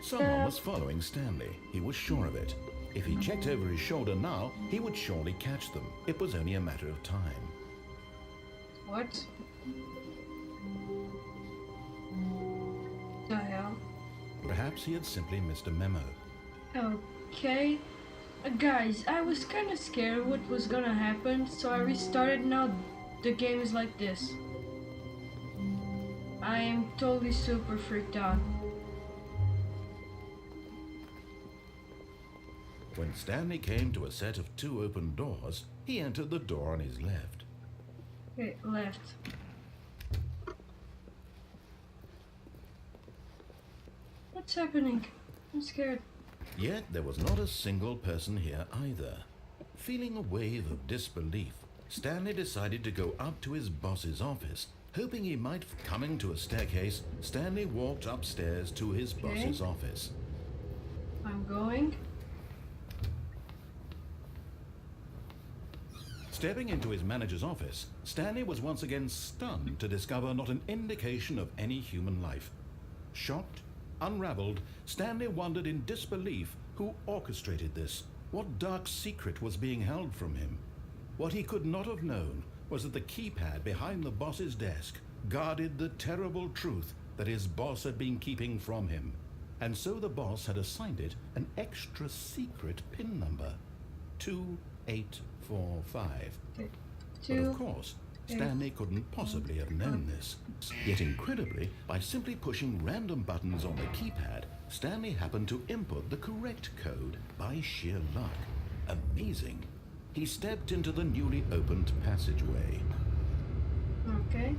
Someone was following Stanley. He was sure of it. If he checked over his shoulder now, he would surely catch them. It was only a matter of time. What? The hell? Perhaps he had simply missed a memo. Okay. Guys, I was kinda scared what was gonna happen, so I restarted. Now the game is like this. I am totally super freaked out. When Stanley came to a set of 2 open doors, he entered the door on his left. Okay, left. What's happening? I'm scared. Yet there was not a single person here either. Feeling a wave of disbelief, Stanley decided to go up to his boss's office. Hoping he might coming to a staircase, Stanley walked upstairs to his boss's office. I'm going. Stepping into his manager's office, Stanley was once again stunned to discover not an indication of any human life. Shocked, unraveled, Stanley wondered in disbelief who orchestrated this. What dark secret was being held from him? What he could not have known was that the keypad behind the boss's desk guarded the terrible truth that his boss had been keeping from him. And so the boss had assigned it an extra secret PIN number. 2845. But of course, Stanley couldn't possibly have known this. Yet incredibly, by simply pushing random buttons on the keypad, Stanley happened to input the correct code by sheer luck. Amazing. He stepped into the newly opened passageway. Okay.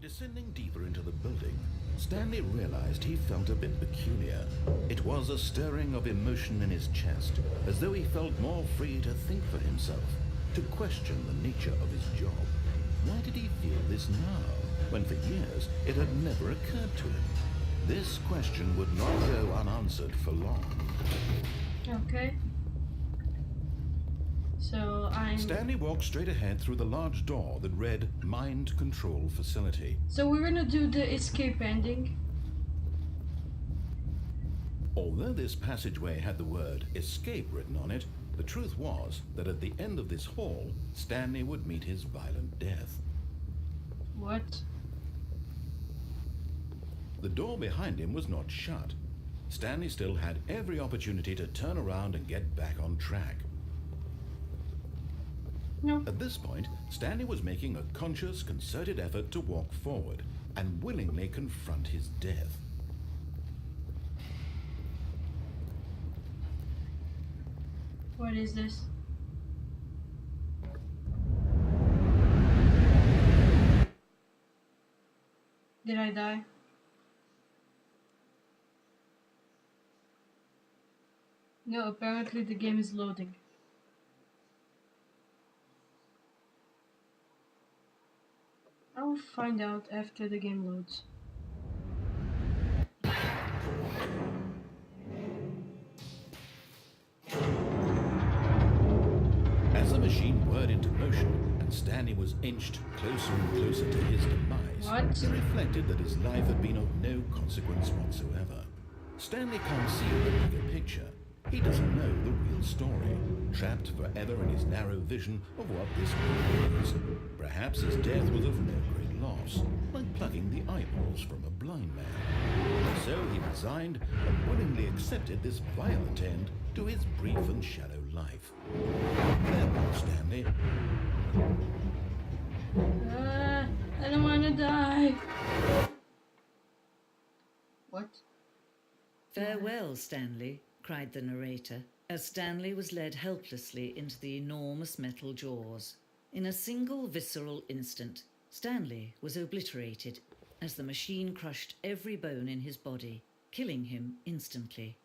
Descending deeper into the building, Stanley realized he felt a bit peculiar. It was a stirring of emotion in his chest, as though he felt more free to think for himself, to question the nature of his job. Why did he feel this now, when for years it had never occurred to him? This question would not go unanswered for long. Okay. So Stanley walked straight ahead through the large door that read Mind Control Facility. So we're gonna do the escape ending. Although this passageway had the word escape written on it, the truth was that at the end of this hall, Stanley would meet his violent death. What? The door behind him was not shut. Stanley still had every opportunity to turn around and get back on track. No. At this point, Stanley was making a conscious, concerted effort to walk forward and willingly confront his death. What is this? Did I die? No, apparently the game is loading. I'll find out after the game loads. As the machine whirred into motion and Stanley was inched closer and closer to his demise, he reflected that his life had been of no consequence whatsoever. Stanley can't see the bigger picture. He doesn't know the real story, trapped forever in his narrow vision of what this world is. Perhaps his death was of no great loss, like plucking the eyeballs from a blind man. So he resigned and willingly accepted this violent end to his brief and shallow life. Farewell, Stanley. I don't want to die. What? Farewell, Stanley, cried the narrator, as Stanley was led helplessly into the enormous metal jaws. In a single visceral instant, Stanley was obliterated as the machine crushed every bone in his body, killing him instantly.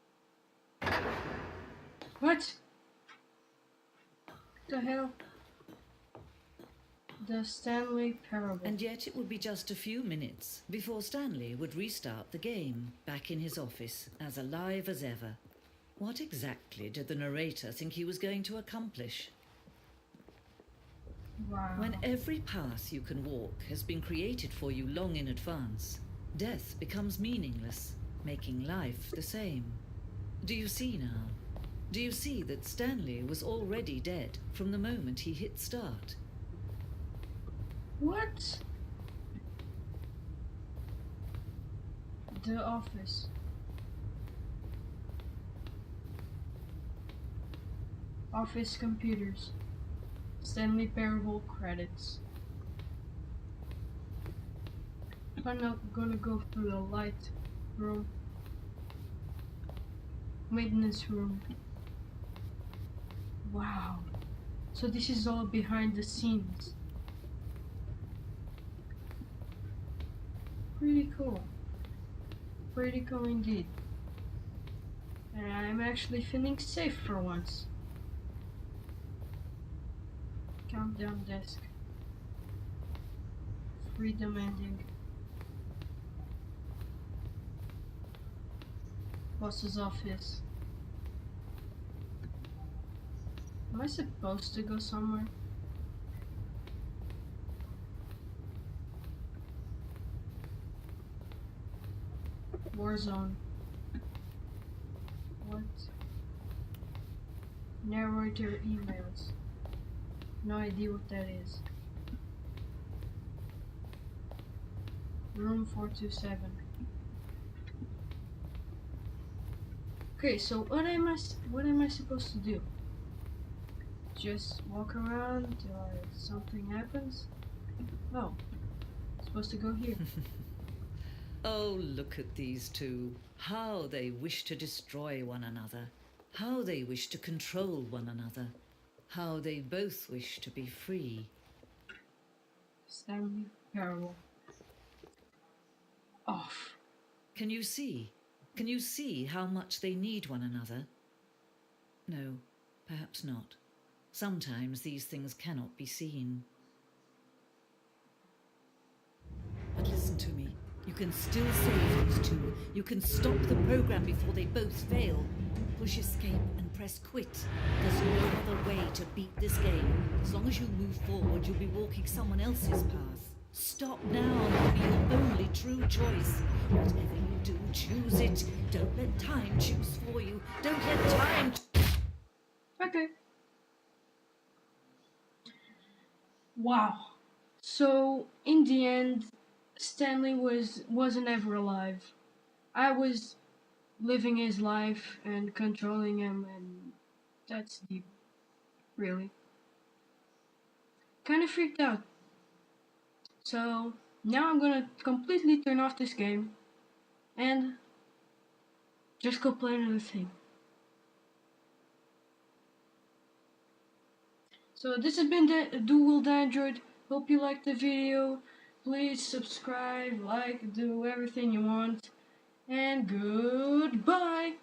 What? The hell? The Stanley Parable. And yet it would be just a few minutes before Stanley would restart the game, back in his office, as alive as ever. What exactly did the narrator think he was going to accomplish? Wow. When every path you can walk has been created for you long in advance, death becomes meaningless, making life the same. Do you see now? Do you see that Stanley was already dead from the moment he hit start? What? The office. Office computers. Stanley Parable credits. I'm not gonna go through the light room. Maintenance room. Wow. So this is all behind the scenes. Pretty cool. Pretty cool indeed. And I'm actually feeling safe for once. Countdown desk. Freedom ending. Boss's office. Am I supposed to go somewhere? Warzone. What? Narrator emails. No idea what that is. Room 427. Okay, so what am I supposed to do? Just walk around till something happens? Oh, I'm supposed to go here. Oh, look at these two. How they wish to destroy one another. How they wish to control one another. How they both wish to be free. Stanley Parable. Off. Can you see? Can you see how much they need one another? No, perhaps not. Sometimes these things cannot be seen. But listen to me. You can still save these two. You can stop the program before they both fail. Push escape and press quit. There's no other way to beat this game. As long as you move forward, you'll be walking someone else's path. Stop now. It'll be your only true choice. Whatever you do, choose it. Don't let time choose for you. Don't let time... Okay. Wow. So, in the end, Stanley wasn't ever alive. I was living his life and controlling him, and that's deep. Really. Kinda freaked out. So, now I'm gonna completely turn off this game and just go play another thing. So this has been the Dual Android. Hope you liked the video. Please subscribe, like, do everything you want. And goodbye!